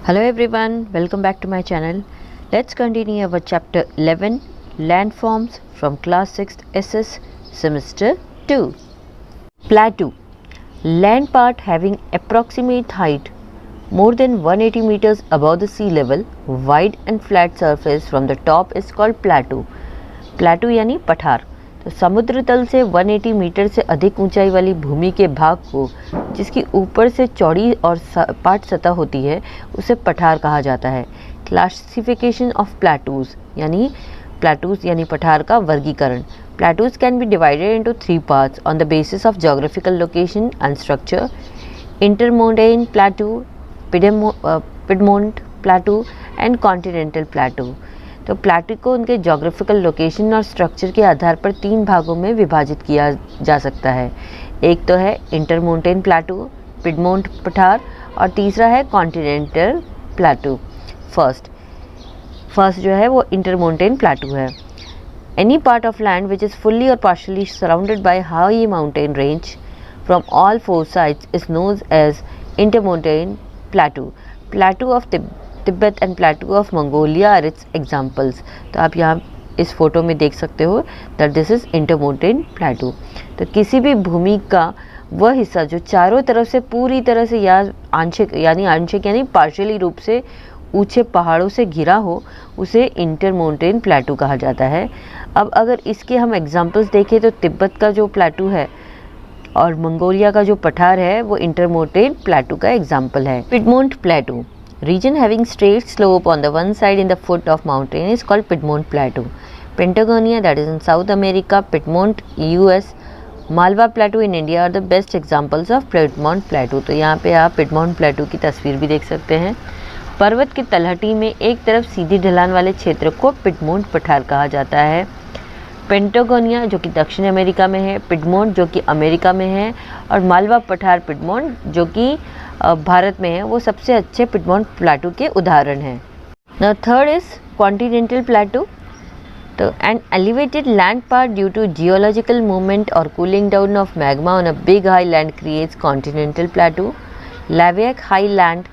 Hello everyone, welcome back to my channel. Let's continue our chapter 11 Landforms from class 6th SS semester 2. Plateau, land part having approximate height more than 180 meters above the sea level, wide and flat surface from the top is called plateau. Plateau यानी पठार. तो समुद्र तल से 180 metre से अधिक ऊंचाई वाली भूमि के भाग को जिसकी ऊपर से चौड़ी और सपाट सतह होती है उसे पठार कहा जाता है. क्लासिफिकेशन ऑफ प्लेटूज यानी पठार का वर्गीकरण. Plateaus can be divided into 3 parts on the basis of geographical location and structure. Intermontane plateau, piedmont plateau and continental plateau. तो प्लेटू को उनके ज्योग्राफिकल लोकेशन और स्ट्रक्चर के आधार पर 3 भागों में विभाजित किया जा सकता है. एक तो है इंटरमोंटेन प्लेटू, पिडमोंट पठार, और तीसरा है कॉन्टिनेंटल प्लेटू. फर्स्ट जो है वो इंटरमोंटेन प्लेटू है. Any part of land which is fully और partially surrounded by high mountain range from all 4 sides is known as intermontane plateau. Plateau of Tibet and plateau of Mongolia are its examples. तो आप यहाँ इस photo में देख सकते हो that this is intermontane plateau. तो किसी भी भूमि का वह हिस्सा जो चारों तरफ से पूरी तरह से या आंशिक यानी पार्शियली रूप से ऊंचे पहाड़ों से घिरा हो उसे इंटरमोंटेन प्लेटू कहा जाता है. अब अगर इसके हम एग्जाम्पल्स देखें तो तिब्बत का जो प्लेटू है और मंगोलिया का जो पठार है वो इंटरमोंटेन प्लेटू का एग्जाम्पल है. Piedmont प्लेटू, region having straight slope on the one side in the foot of mountain is called Piedmont Plateau. Patagonia, that is in South America, Piedmont US, Malwa Plateau in India are the best examples of Piedmont Plateau. तो यहाँ पे आप Piedmont Plateau की तस्वीर भी देख सकते हैं. पर्वत की तलहटी में एक तरफ सीधी ढलान वाले क्षेत्र को पिडमोंट पठार कहा जाता है. पेंटागोनिया जो कि दक्षिण अमेरिका में है, पिडमोंट जो कि अमेरिका में है, और मालवा पठार पिडमोंट जो कि भारत में है, वो सबसे अच्छे पिडमोंट प्लेटू के उदाहरण हैं. Now third is continental plateau. तो an elevated land part due to geological movement और cooling down of magma on a big high land creates continental plateau. Lavic high land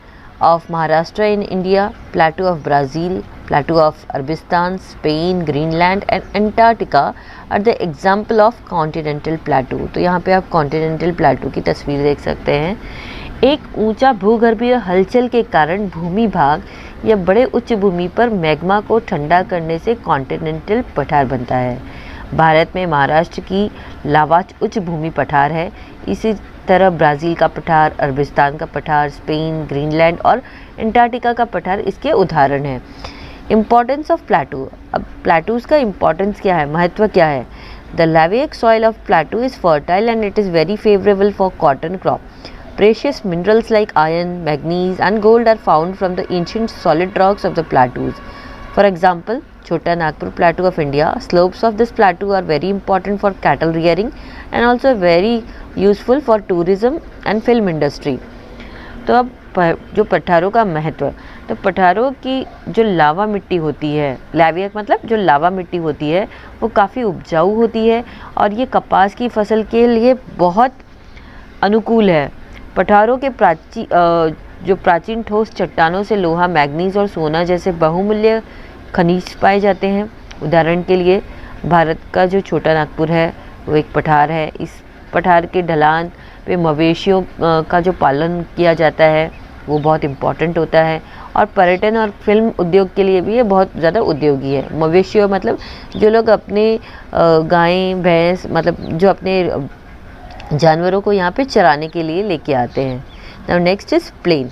of Maharashtra in India, plateau of Brazil, plateau of Arabistan, Spain, Greenland and Antarctica are the example of continental plateau. तो यहाँ पे आप continental प्लेटू की तस्वीर देख सकते हैं. एक ऊंचा भूगर्भीय हलचल के कारण भूमि भाग या बड़े उच्च भूमि पर मैग्मा को ठंडा करने से कॉन्टिनेंटल पठार बनता है. भारत में महाराष्ट्र की लावाच उच्च भूमि पठार है. इसी तरह ब्राज़ील का पठार, अरबिस्तान का पठार, स्पेन, ग्रीनलैंड और अंटार्कटिका का पठार इसके उदाहरण हैं. Importance of plateau. अब प्लेटूज़ का इम्पॉर्टेंस क्या है, महत्व क्या है? The lavic soil of plateau is fertile and it is very favourable for cotton crop. Precious minerals like iron, manganese and gold are found from the ancient solid rocks of the plateaus. For example, Chota Nagpur Plateau of India, slopes of this plateau are very important for cattle rearing and also very useful for tourism and film industry. तो अब जो पठारों का महत्व, तो पठारों की जो लावा मिट्टी होती है, लावियक मतलब जो लावा मिट्टी होती है वो काफ़ी उपजाऊ होती है और ये कपास की फसल के लिए बहुत अनुकूल है. पठारों के प्राचीन ठोस चट्टानों से लोहा, मैग्नीज और सोना जैसे बहुमूल्य खनिज पाए जाते हैं. उदाहरण के लिए भारत का जो छोटा नागपुर है वो एक पठार है. इस पठार के ढलान पे मवेशियों का जो पालन किया जाता है वो बहुत इम्पॉर्टेंट होता है और पर्यटन और फिल्म उद्योग के लिए भी ये बहुत ज़्यादा उद्योगी है. मवेशियों मतलब जो लोग अपने गाय भैंस मतलब जो अपने जानवरों को यहाँ पे चराने के लिए लेके आते हैं. Now next is plain.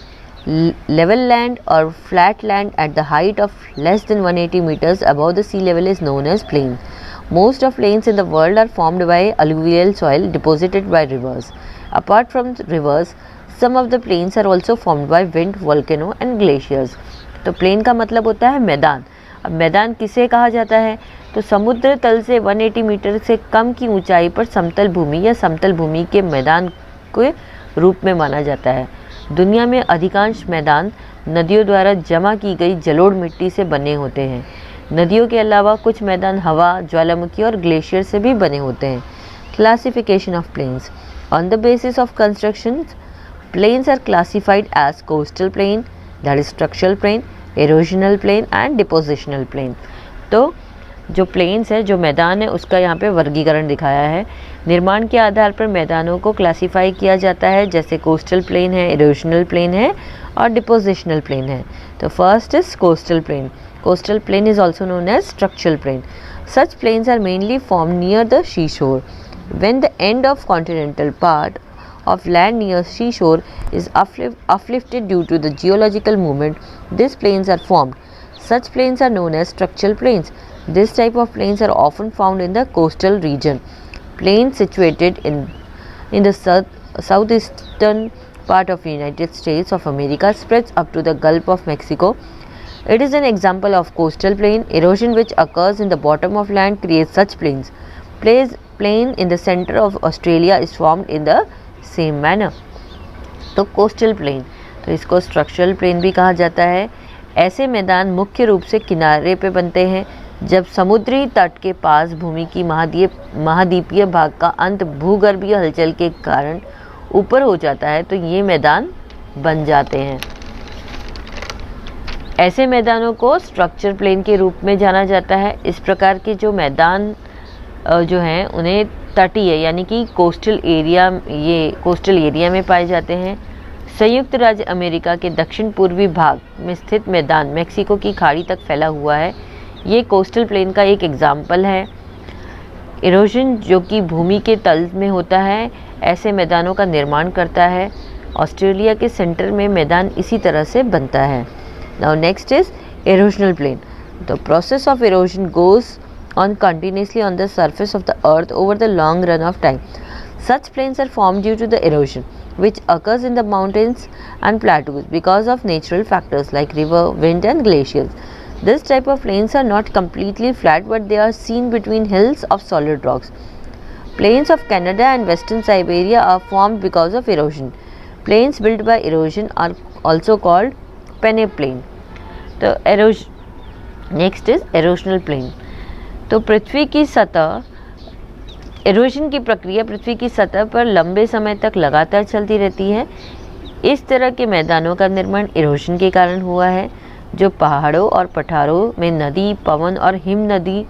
Level land और flat land at the height of less than 180 metres above the sea level is known as plain. Most of plains in the world are formed by alluvial soil deposited by rivers. Apart from rivers, some of the plains are also formed by wind, volcano and glaciers. तो plain का मतलब होता है मैदान. अब मैदान किसे कहा जाता है? तो समुद्र तल से 180 मीटर से कम की ऊंचाई पर समतल भूमि या समतल भूमि के मैदान के रूप में माना जाता है. दुनिया में अधिकांश मैदान नदियों द्वारा जमा की गई जलोढ़ मिट्टी से बने होते हैं. नदियों के अलावा कुछ मैदान हवा, ज्वालामुखी और ग्लेशियर से भी बने होते हैं. Classification of plains. On the basis of construction, plains are classified as coastal plain, that is structural plain, erosional plain and depositional plain. तो जो प्लेन्स है, जो मैदान है, उसका यहाँ पे वर्गीकरण दिखाया है। निर्माण के आधार पर मैदानों को क्लासिफाई किया जाता है, जैसे कोस्टल प्लेन है, इरोजनल प्लेन है और डिपोजिशनल प्लेन है। तो first is coastal plain. Coastal plain is also known as structural plain. Such plains are mainly formed near the seashore. When the end of continental part of land near seashore is uplifted due to the geological movement, these plains are formed. Such plains are known as structural plains. This type of plains are often found in the coastal region. Plains situated in the southeastern part of United States of America spreads up to the Gulf of Mexico. It is an example of coastal plain. Erosion which occurs in the bottom of land creates such plains. Plain in the center of Australia is formed in the same manner. तो coastal plain, तो इसको structural plane भी कहा जाता है। ऐसे मैदान मुख्य रूप से किनारे पे बनते हैं। जब समुद्री तट के पास भूमि की महाद्वीपीय भाग का अंत भूगर्भीय हलचल के कारण ऊपर हो जाता है, तो ये मैदान बन जाते हैं। ऐसे मैदानों को स्ट्रक्चर प्लेन के रूप में जाना जाता है। इस प्रकार के जो मैदान जो हैं उन्हें तटीय यानी कि कोस्टल एरिया में पाए जाते हैं। संयुक्त राज्य अमेरिका के दक्षिण पूर्वी भाग में स्थित मैदान मेक्सिको की खाड़ी तक फैला हुआ है। ये कोस्टल प्लेन का एक एग्जाम्पल है। इरोजन जो कि भूमि के तल में होता है, ऐसे मैदानों का निर्माण करता है। ऑस्ट्रेलिया के सेंटर में मैदान इसी तरह से बनता है। Now next is erosional plain. The process of erosion goes on continuously on the surface of the earth over the long run of time. Such plains are formed due to the erosion which occurs in the mountains and plateaus because of natural factors like river, wind and glaciers. This type of plains are not completely flat, but they are seen between hills of solid rocks. Plains of Canada and western Siberia are formed because of erosion. Plains built by erosion are also called पेनेप्लेन। तो next is एरोशनल plane. तो पृथ्वी की सतह, halogen की प्रक्रिया पृथ्वी की सतह पर लंबे समय तक लगातार चलती रहती है। इस तरह के मैदानों का निर्माण एरोजन के कारण हुआ है, जो पहाड़ों और पठारों में नदी, पवन और हिम नदी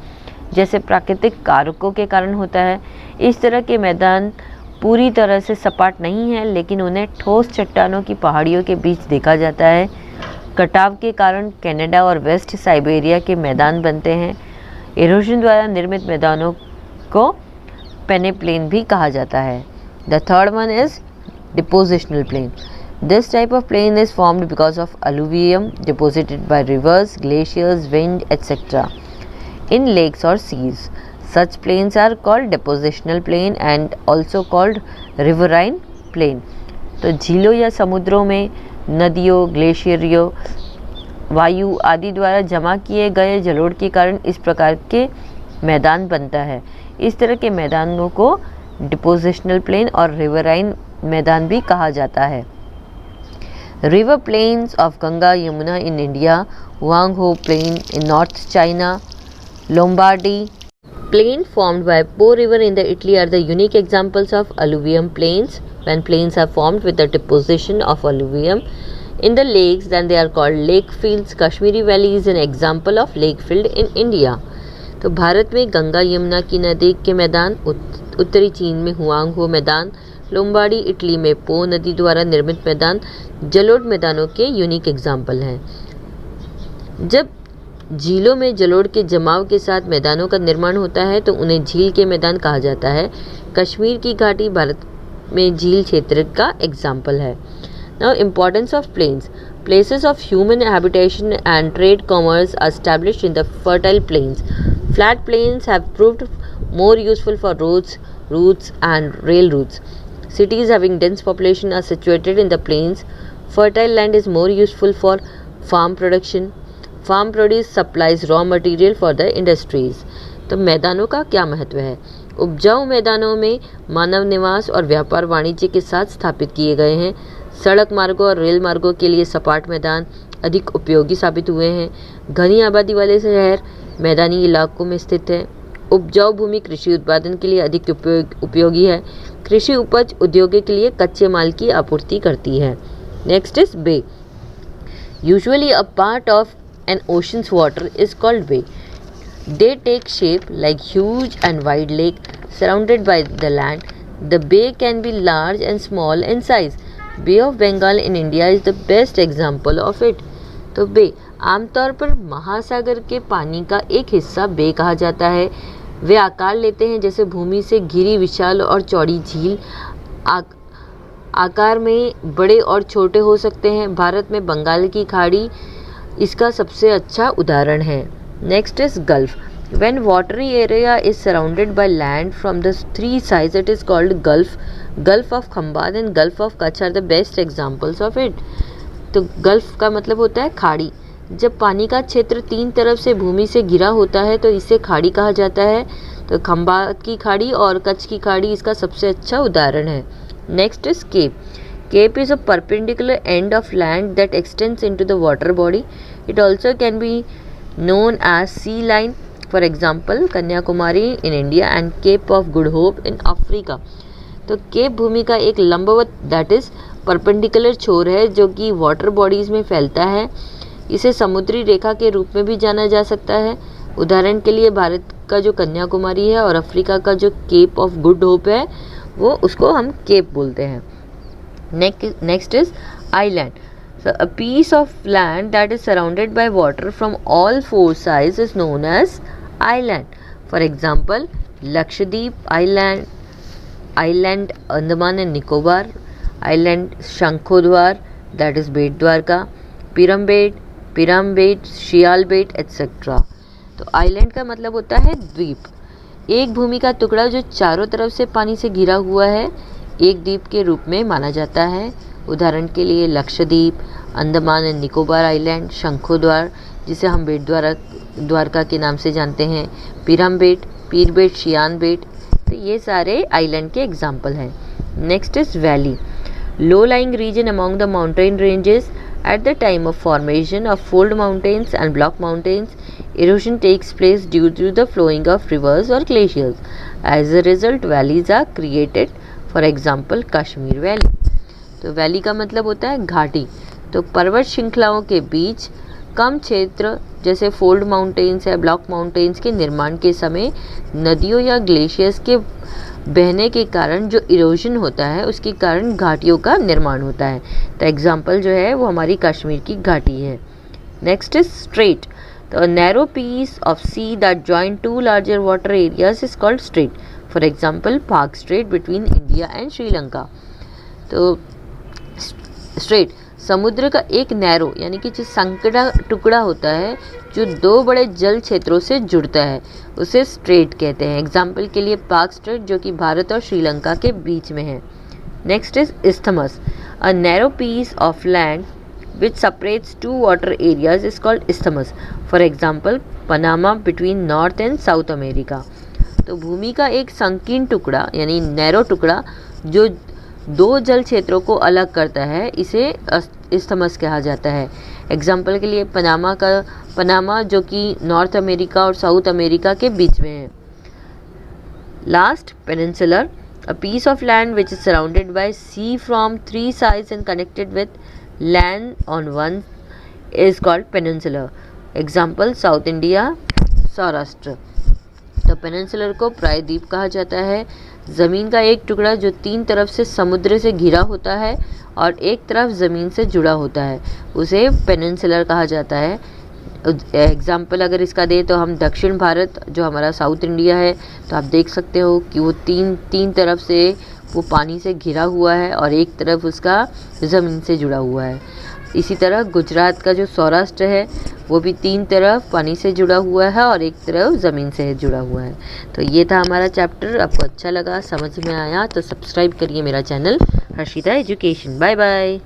जैसे प्राकृतिक कारकों के कारण होता है। इस तरह के मैदान पूरी तरह से सपाट नहीं है, लेकिन उन्हें ठोस चट्टानों की पहाड़ियों के बीच देखा जाता है। कटाव के कारण कनाडा और वेस्ट साइबेरिया के मैदान बनते हैं। एरोजन द्वारा निर्मित मैदानों को पेनेप्लेन भी कहा जाता है। The third one is depositional plain. This type of plain is formed because of alluvium deposited by rivers, glaciers, wind etcetera in lakes और seas. Such plains are called depositional plain and also called riverine plain. तो झीलों या समुद्रों में नदियों, ग्लेशियरों, वायु आदि द्वारा जमा किए गए जलोढ़ के कारण इस प्रकार के मैदान बनता है। इस तरह के मैदानों को डिपोजिशनल प्लेन और रिवराइन मैदान भी कहा जाता है। River plains of Ganga Yamuna in India, Huang Ho plain in North China, Lombardy plain formed by Po river in the Italy are the unique examples of alluvium plains. When plains are formed with the deposition of alluvium in the lakes, then they are called lake fields. Kashmiri Valley is an example of lake field in India. तो भारत में गंगा यमुना की नदी के मैदान, उत्तरी चीन में Huang हो मैदान, लोम्बार्डी इटली में पो नदी द्वारा निर्मित मैदान जलोढ़ मैदानों के यूनिक एग्जाम्पल हैं। जब झीलों में जलोढ़ के जमाव के साथ मैदानों का निर्माण होता है तो उन्हें झील के मैदान कहा जाता है। कश्मीर की घाटी भारत में झील क्षेत्र का एग्जाम्पल है। Now importance of plains. Places of human habitation and trade commerce are established in the fertile plains. Flat plains have proved more useful for routes and rail routes. Cities having dense population are situated in the plains. Fertile land is more useful for farm production. Farm produce supplies raw material for the industries. तो मैदानों का क्या महत्व है? उपजाऊ मैदानों में मानव निवास और व्यापार वाणिज्य के साथ स्थापित किए गए हैं। सड़क मार्गों और रेल मार्गों के लिए सपाट मैदान अधिक उपयोगी साबित हुए हैं। घनी आबादी वाले शहर मैदानी इलाकों में स्थित हैं। उपजाऊ भूमि कृषि उत्पादन के लिए अधिक उपयोगी है। कृषि उपज उद्योग के लिए कच्चे माल की आपूर्ति करती है। Next is bay. Usually a part of an ocean's water is called bay. They take shape like huge and wide lake surrounded by the land. The bay can be large and small in size. Bay of Bengal in India is the best example of it. तो बे आमतौर पर महासागर के पानी का एक हिस्सा बे कहा जाता है। वे आकार लेते हैं जैसे भूमि से घिरी विशाल और चौड़ी झील। आकार में बड़े और छोटे हो सकते हैं। भारत में बंगाल की खाड़ी इसका सबसे अच्छा उदाहरण है। Next is gulf. When watery area is surrounded by land from the three sides, it is called Gulf. Gulf of Khambhat and Gulf of Kutch are the best examples of it. तो gulf का मतलब होता है खाड़ी। जब पानी का क्षेत्र तीन तरफ से भूमि से घिरा होता है तो इसे खाड़ी कहा जाता है। तो खंभात की खाड़ी और कच्छ की खाड़ी इसका सबसे अच्छा उदाहरण है। Next is cape. Cape is a perpendicular end of land that extends into the water body. It also can be known as sea line. For example, Kanyakumari in India and Cape of Good Hope in Africa. तो cap भूमि का एक लंबवत that is perpendicular छोर है जो कि water bodies में फैलता है। इसे समुद्री रेखा के रूप में भी जाना जा सकता है। उदाहरण के लिए भारत का जो कन्याकुमारी है और अफ्रीका का जो केप ऑफ गुड होप है वो उसको हम केप बोलते हैं। Next is island. So a piece of land that is surrounded by water from all four sides is known as island. For example, Lakshadweep Island, Island Andaman and Nicobar, Island Shankhodwar that is Bet Dwarka, Pirambet, Shialbet etc. तो island का मतलब होता है द्वीप। एक भूमि का टुकड़ा जो चारों तरफ से पानी से घिरा हुआ है एक द्वीप के रूप में माना जाता है। उदाहरण के लिए लक्षद्वीप, अंडमान एंड निकोबार आइलैंड, शंखोद्वार जिसे हम बेट द्वारका के नाम से जानते हैं, पीरमबेट, पीरबेट, शियानबेट। तो ये सारे आइलैंड के एग्जाम्पल हैं। Next is valley. Low lying region among the mountain ranges at the time of formation of fold mountains and block mountains erosion takes place due to the flowing of rivers or glaciers. As a result, valleys are created. For example, Kashmir Valley. तो valley का मतलब होता है घाटी। तो पर्वत श्रृंखलाओं के बीच कम क्षेत्र जैसे फोल्ड माउंटेन्स या ब्लॉक माउंटेन्स के निर्माण के समय नदियों या ग्लेशियर्स के बहने के कारण जो इरोजन होता है उसके कारण घाटियों का निर्माण होता है। तो एग्जाम्पल जो है वो हमारी कश्मीर की घाटी है। Next is straight. तो a narrow piece of sea that join two larger water areas is called strait. For example, Palk Strait between India and Sri Lanka. तो स्ट्रेट समुद्र का एक नैरो यानी कि जो संकड़ा टुकड़ा होता है जो दो बड़े जल क्षेत्रों से जुड़ता है उसे स्ट्रेट कहते हैं। एग्जाम्पल के लिए पाक स्ट्रेट जो कि भारत और श्रीलंका के बीच में है। Next is isthmus. A narrow piece of land which separates two water areas is called isthmus. For example, Panama between North and South America. तो भूमि का एक संकीर्ण टुकड़ा यानी नैरो टुकड़ा जो दो जल क्षेत्रों को अलग करता है इसे isthmus कहा जाता है। एग्जाम्पल के लिए पनामा जो कि नॉर्थ अमेरिका और साउथ अमेरिका के बीच में है। Last, peninsular, a piece of land which is surrounded by sea from three sides and connected with land on one is called peninsula. Example, South India, Saurashtra. तो peninsular को प्रायद्वीप कहा जाता है। ज़मीन का एक टुकड़ा जो तीन तरफ से समुद्र से घिरा होता है और एक तरफ ज़मीन से जुड़ा होता है उसे पेनिनसुलर कहा जाता है। एग्जाम्पल अगर इसका दे तो हम दक्षिण भारत जो हमारा साउथ इंडिया है तो आप देख सकते हो कि वो तीन तरफ से वो पानी से घिरा हुआ है और एक तरफ उसका ज़मीन से जुड़ा हुआ है। इसी तरह गुजरात का जो सौराष्ट्र है वो भी तीन तरफ पानी से जुड़ा हुआ है और एक तरफ ज़मीन से जुड़ा हुआ है। तो ये था हमारा चैप्टर। आपको अच्छा लगा, समझ में आया तो सब्सक्राइब करिए मेरा channel Harshita Education. Bye bye.